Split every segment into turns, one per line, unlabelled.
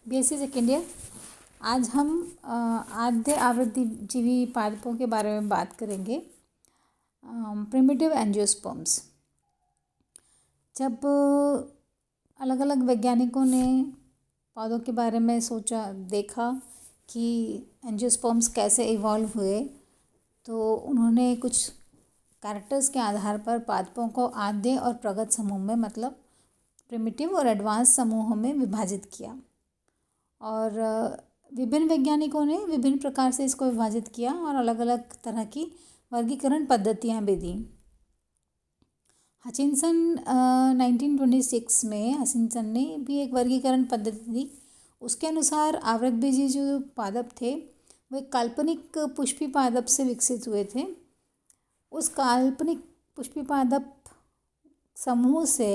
BSc second year. आज हम आद्य आवृत्तिजीवी पादपों के बारे में बात करेंगे। Primitive angiosperms. जब अलग अलग वैज्ञानिकों ने पौधों के बारे में सोचा, देखा कि एंजियोस्पर्म्स कैसे इवॉल्व हुए, तो उन्होंने कुछ कैरेक्टर्स के आधार पर पादपों को आद्य और प्रगत समूह में, मतलब प्रिमिटिव और एडवांस समूहों में विभाजित किया। और विभिन्न वैज्ञानिकों ने विभिन्न प्रकार से इसको विभाजित किया और अलग अलग तरह की वर्गीकरण पद्धतियाँ भी दी। हचिनसन 1926 में हचिनसन ने भी एक वर्गीकरण पद्धति दी। उसके अनुसार आवृतबीजी जो पादप थे वो एक काल्पनिक पुष्पी पादप से विकसित हुए थे। उस काल्पनिक पुष्पी पादप समूह से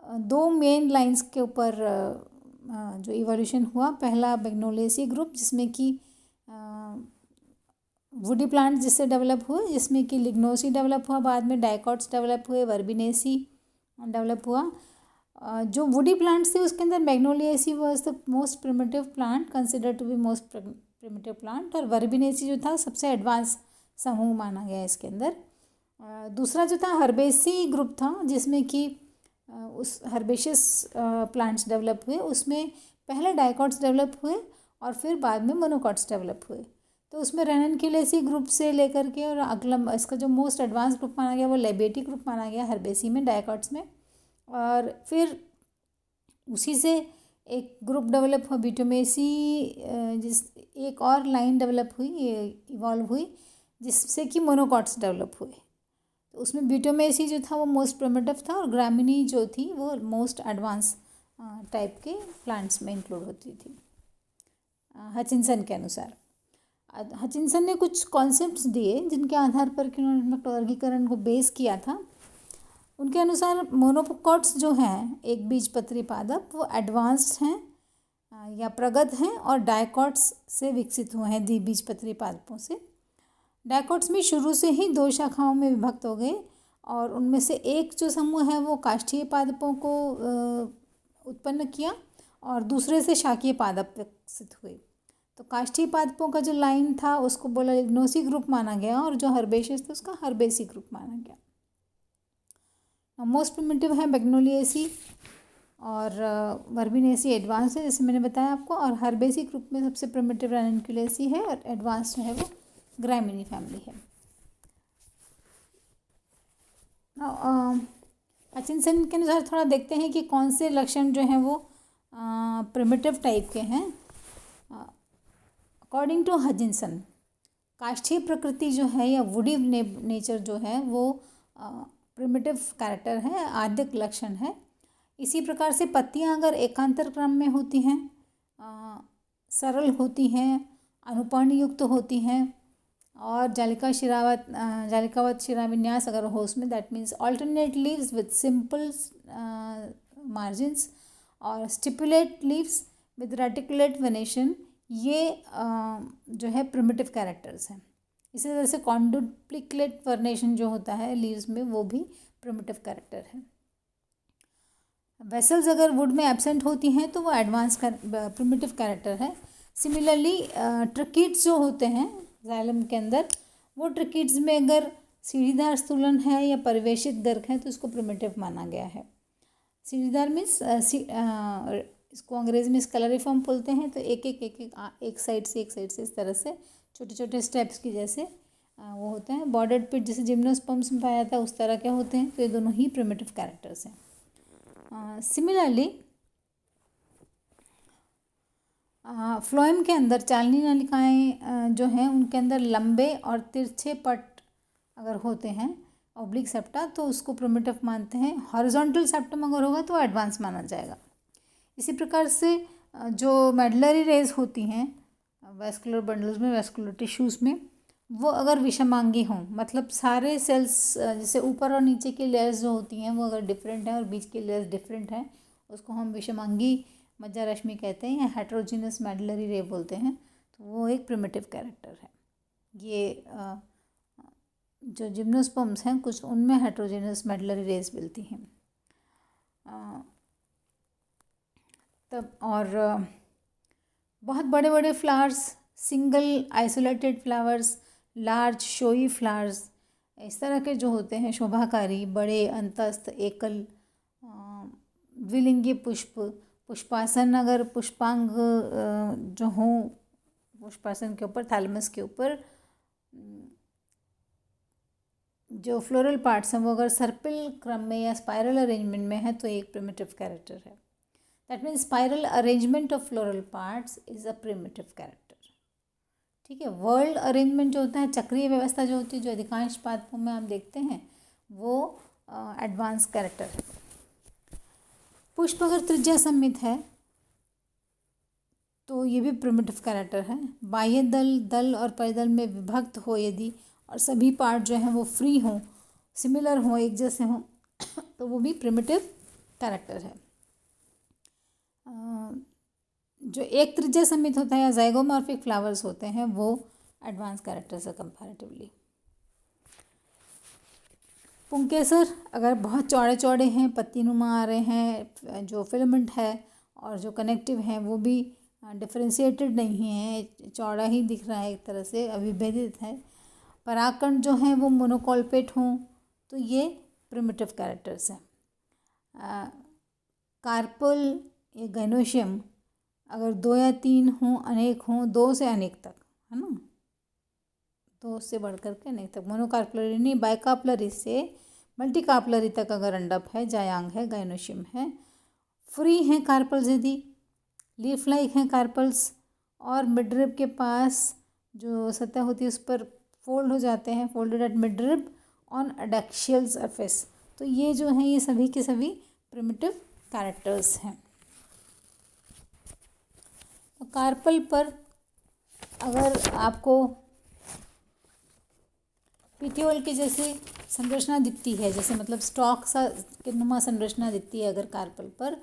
दो मेन लाइंस के ऊपर जो इवोल्यूशन हुआ। पहला मैग्नोलिएसी ग्रुप, जिसमें कि वुडी प्लांट जिससे डेवलप हुए, जिसमें कि लिग्नोसी डेवलप हुआ, बाद में डाइकॉट्स डेवलप हुए, वर्बिनेसी डेवलप हुआ। जो वुडी प्लांट्स थे उसके अंदर Magnoliaceae was the most primitive plant, considered to be most primitive plant, और वर्बिनेसी जो था सबसे एडवांस समूह माना गया इसके अंदर। दूसरा जो था हर्बेसी ग्रुप था, जिसमें कि उस हर्बेशियस प्लांट्स डेवलप हुए। उसमें पहले डाइकॉट्स डेवलप हुए और फिर बाद में मोनोकॉट्स डेवलप हुए। तो उसमें रेननक्यूलेसी ग्रुप से लेकर के और अगला इसका जो मोस्ट एडवांस ग्रुप माना गया वो लेबेटी ग्रुप माना गया हर्बेसी में, डाइकॉट्स में। और फिर उसी से एक ग्रुप डेवलप हुआ ब्यूटोमेसी, जिस एक और लाइन डेवलप हुई, इवॉल्व हुई, जिससे कि मोनोकॉट्स डेवलप हुए। तो उसमें ब्यूटोमेसी जो था वो मोस्ट प्रिमिटिव था और ग्रामिनी जो थी वो मोस्ट एडवांस टाइप के प्लांट्स में इंक्लूड होती थी हचिनसन के अनुसार। हचिनसन ने कुछ कॉन्सेप्ट्स दिए जिनके आधार पर कि उन्होंने वर्गीकरण को बेस किया था। उनके अनुसार मोनोकॉट्स जो हैं, एक बीजपत्री पादप, वो एडवांस्ड हैं या प्रगत हैं और डाइकॉट्स से विकसित हुए हैं, द्विबीजपत्री पादपों से। डाइकॉट्स में शुरू से ही दो शाखाओं में विभक्त हो गए और उनमें से एक जो समूह है वो काष्ठीय पादपों को उत्पन्न किया और दूसरे से शाकीय पादप विकसित हुए। तो काष्ठीय पादपों का जो लाइन था उसको बोला लिग्नोसी ग्रुप माना गया और जो हर्बेशियस था उसका हर्बेसी ग्रुप माना गया। मोस्ट प्रिमिटिव है मैग्नोलिएसी और वर्बिनेसी एडवांस है, जैसे मैंने बताया आपको, और हर्बेसी ग्रुप में सबसे प्रिमिटिव रेननक्यूलेसी है और एडवांस जो है वो ग्रामिनी फैमिली है। हचिनसन के अनुसार थोड़ा देखते हैं कि कौन से लक्षण जो हैं वो प्रिमिटिव टाइप के हैं। अकॉर्डिंग टू हचिनसन, काष्ठीय प्रकृति जो है या वुडी नेचर जो है वो प्रिमिटिव कैरेक्टर है, आद्य लक्षण है। इसी प्रकार से पत्तियां अगर एकांतर क्रम में होती हैं, सरल होती हैं, अनुपर्ण युक्त होती हैं और जालिकावत शिराविन्यास अगर हो उसमें, that means alternate leaves with simple margins और stipulate leaves with reticulate venation, ये जो है प्रिमिटिव कैरेक्टर्स हैं। इसी तरह से कॉन्डुप्लिकेट वर्नेशन जो होता है लीव्स में, वो भी प्रिमिटिव कैरेक्टर है। वेसल्स अगर वुड में एब्सेंट होती हैं तो वो एडवांस प्रिमिटिव कैरेक्टर है। सिमिलरली ट्रकीट्स जो होते हैं जाइलम के अंदर, वो ट्रकीट्स में अगर सीढ़ीदार स्थूलन है या परिवेशित गर्क है तो इसको प्रिमिटिव माना गया है। सीढ़ीदार मीन्स इसको अंग्रेजी में स्केलरिफॉर्म बोलते हैं। तो एक साइड से इस तरह से छोटे छोटे स्टेप्स की जैसे वो होते हैं। बॉर्डर्ड पिट जैसे जिम्नोस्पर्म्स में पाया जाता है उस तरह के होते हैं। तो ये दोनों ही प्रिमिटिव कैरेक्टर्स हैं। सिमिलरली फ्लोएम के अंदर चालनी नलिकाएँ जो हैं उनके अंदर लंबे और तिरछे पट अगर होते हैं, ऑब्लिक सेप्टा, तो उसको प्रिमिटिव मानते हैं। हॉरिजॉन्टल सेप्टम अगर होगा तो एडवांस माना जाएगा। इसी प्रकार से जो मेडलरी रेज होती हैं वैस्कुलर बंडल्स में, वैस्कुलर टिश्यूज़ में, वो अगर विषमांगी हों, मतलब सारे सेल्स जैसे ऊपर और नीचे की लेयर्स जो होती हैं वो अगर डिफरेंट हैं और बीच की लेयर्स डिफरेंट हैं, उसको हम विषमांगी मज्जा रश्मि कहते हैं या हेट्रोजीनस मेडलरी रे बोलते हैं। तो वो एक प्रिमिटिव कैरेक्टर है। ये जो जिम्नोस्पर्म्स हैं कुछ उनमें हेट्रोजीनस मेडलरी रेज मिलती हैं। तब और बहुत बड़े बड़े flowers, single isolated flowers, large showy flowers, इस तरह के जो होते हैं शोभाकारी, बड़े अंतस्थ एकल द्विलिंगी पुष्प, पुष्पासन, अगर पुष्पांग जो हों पुष्पासन के ऊपर, थैलेमस के ऊपर जो फ्लोरल पार्ट्स हैं वो अगर सर्पिल क्रम में या स्पाइरल अरेंजमेंट में है तो एक प्रिमिटिव कैरेक्टर है। That means spiral arrangement of floral parts is a primitive character. ठीक है। वर्ल्ड अरेंजमेंट जो होता है, चक्रीय व्यवस्था जो होती है, जो अधिकांश पादपों में आप देखते हैं, वो एडवांस कैरेक्टर है। पुष्प अगर त्रिज्या सममित है तो ये भी प्रिमिटिव कैरेक्टर है। बाह्य दल और परिदल में विभक्त हो यदि, और सभी पार्ट जो हैं वो फ्री हों, सिमिलर हों, एक जैसे हों, तो वो भी प्रिमिटिव कैरेक्टर है। जो एक त्रिज्या सममित होता है या ज़ाइगोमॉर्फिक फ्लावर्स होते हैं वो एडवांस कैरेक्टर्स है कंपैरेटिवली। पुंकेसर अगर बहुत चौड़े चौड़े हैं, पत्तीनुमा आ रहे हैं, जो फिलामेंट है और जो कनेक्टिव हैं वो भी डिफरेंशिएटेड नहीं है, चौड़ा ही दिख रहा है, एक तरह से अविभेदित है। परागकण जो हैं वो मोनोकॉल्पेट हों तो ये प्रिमिटिव कैरेक्टर्स हैं। कार्पल या गैनोशियम अगर 2 या 3 हों, अनेक हों, 2 से अनेक तक, है ना, 2 से बढ़कर के अनेक तक, मोनोकार्पलरी नहीं, बाइकार्पलरी से मल्टीकार्पलरी तक अगर अंडप है, जायांग है, गाइनोशियम है। फ्री हैं कार्पल्स यदि, लीफ लाइक हैं कार्पल्स, और मिडरिब के पास जो सतह होती है उस पर फोल्ड हो जाते हैं, folded at midrib on adaxial surface, तो ये जो हैं ये सभी के सभी प्रिमिटिव कैरेक्टर्स हैं। तो कार्पल पर अगर आपको पीटियोल की जैसे संरचना दिखती है, जैसे मतलब स्टॉक सा के नुमा संरचना दिखती है अगर कार्पल पर,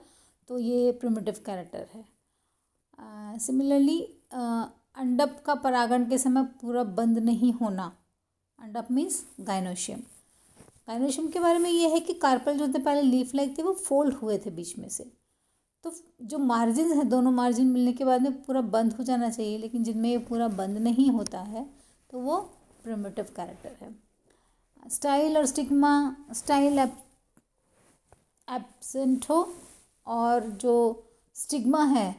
तो ये प्रिमिटिव कैरेक्टर है। सिमिलरली अंडप का परागण के समय पूरा बंद नहीं होना, अंडप मीन्स गाइनोशियम। गाइनोशियम के बारे में ये है कि कार्पल जो थे पहले लीफ लाइक थे वो फोल्ड हुए थे बीच में से, तो जो मार्जिन है, दोनों मार्जिन मिलने के बाद में पूरा बंद हो जाना चाहिए, लेकिन जिनमें ये पूरा बंद नहीं होता है तो वो प्रिमिटिव कैरेक्टर है। स्टाइल और स्टिग्मा, स्टाइल एब्सेंट हो और जो स्टिग्मा है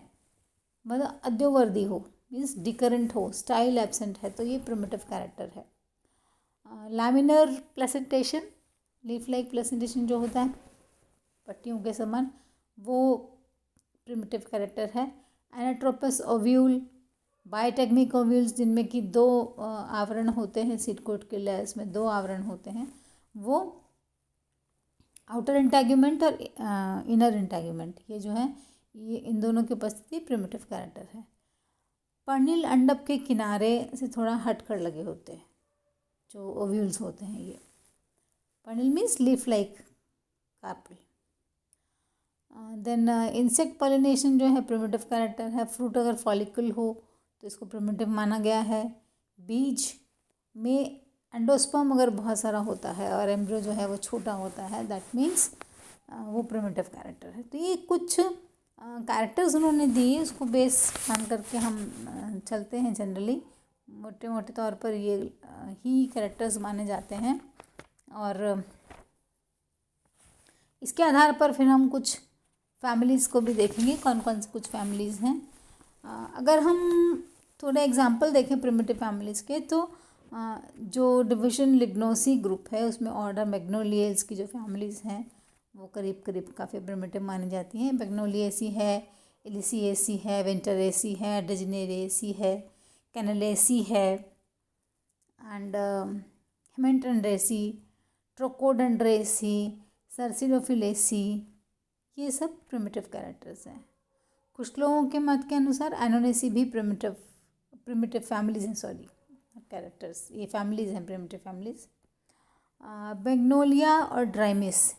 मतलब अद्योवर्दी हो, मीन्स डिकरेंट हो, स्टाइल एब्सेंट है, तो ये प्रिमिटिव कैरेक्टर है। Laminar placentation, leaf like placentation जो होता है पट्टियों के समान, वो प्रिमिटिव कैरेक्टर है। एनाट्रोपस ओव्यूल, बायोटेक्निक ओव्यूल्स जिनमें कि 2 आवरण होते हैं, सीड कोट के लेयर्स में 2 आवरण होते हैं, वो आउटर इंटैग्यूमेंट और इनर इंटैग्यूमेंट, ये जो है ये इन दोनों की उपस्थिति प्रिमिटिव कैरेक्टर है। पर्निल अंडप के किनारे से थोड़ा हट कर लगे होते हैं जो ओव्यूल्स होते हैं, ये पर्निल means leaf like carpel. Then insect pollination जो है प्रिमिटिव कैरेक्टर है। फ्रूट अगर फॉलिकल हो तो इसको प्रिमिटिव माना गया है। बीज में एंडोस्पर्म अगर बहुत सारा होता है और एम्ब्रियो जो है वो छोटा होता है, दैट मीन्स वो प्रिमिटिव कैरेक्टर है। तो ये कुछ कैरेक्टर्स उन्होंने दिए, उसको बेस मान करके हम चलते हैं। जनरली मोटे मोटे तौर पर ये ही कैरेक्टर्स माने जाते हैं, और इसके आधार पर फिर हम कुछ फैमिलीज़ को भी देखेंगे, कौन कौन से कुछ फैमिलीज़ हैं। अगर हम थोड़े एग्जांपल देखें प्रिमिटिव फैमिलीज़ के, तो जो डिवीजन लिग्नोसी ग्रुप है उसमें ऑर्डर मैग्नोलिएल्स की जो फैमिलीज़ हैं वो करीब करीब काफ़ी प्रिमिटिव मानी जाती हैं। मैग्नोलिएसी है, एलिसिएसी है, वेंटरेसी है, डेजनेरेसी है, कैनलेसी है, एंड हेमेंट्रेंड्रेसी, ट्रोकोडेंड्रेसी, सर्सिलोफिलेसी, ये सब प्रिमिटिव कैरेक्टर्स हैं। कुछ लोगों के मत के अनुसार एनोनेसी भी प्रिमिटिव फैमिलीज हैं, सॉरी कैरेक्टर्स, ये फैमिलीज हैं, प्रिमिटिव फैमिलीज। मैग्नोलिया और ड्राइमिस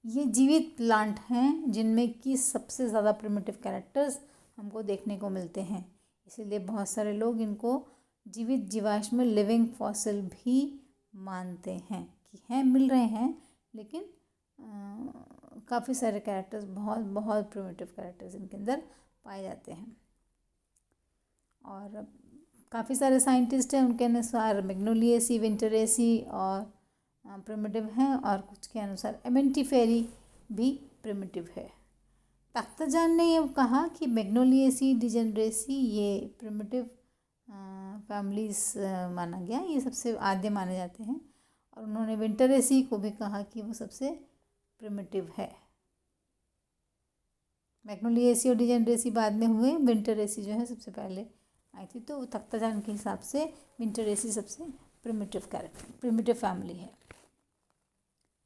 ये जीवित प्लांट हैं जिनमें कि सबसे ज़्यादा प्रिमिटिव कैरेक्टर्स हमको देखने को मिलते हैं, इसीलिए बहुत सारे लोग इनको जीवित जीवाश्म लिविंग फॉसिल भी मानते हैं कि हैं, मिल रहे हैं, लेकिन काफ़ी सारे कैरेक्टर्स, बहुत बहुत प्रिमिटिव कैरेक्टर्स इनके अंदर पाए जाते हैं। और काफ़ी सारे साइंटिस्ट हैं, उनके अनुसार मैग्नोलिएसी, विंटरेसी और प्रिमिटिव हैं, और कुछ के अनुसार एमेंटिफेरी भी प्रिमिटिव है। तख्ताजान ने ये कहा कि मैग्नोलिएसी, डिजेनरेसी ये प्रिमिटिव फैमिलीज माना गया, ये सबसे आद्य माने जाते हैं। और उन्होंने विंटरेसी को भी कहा कि वो सबसे प्रिमिटिव है। मैग्नोलिएसी और डिजेनरेसी बाद में हुए, विंटरेसी जो है सबसे पहले आई थी। तो तख्ताजान के हिसाब से विंटरेसी सबसे प्रिमिटिव फैमिली है।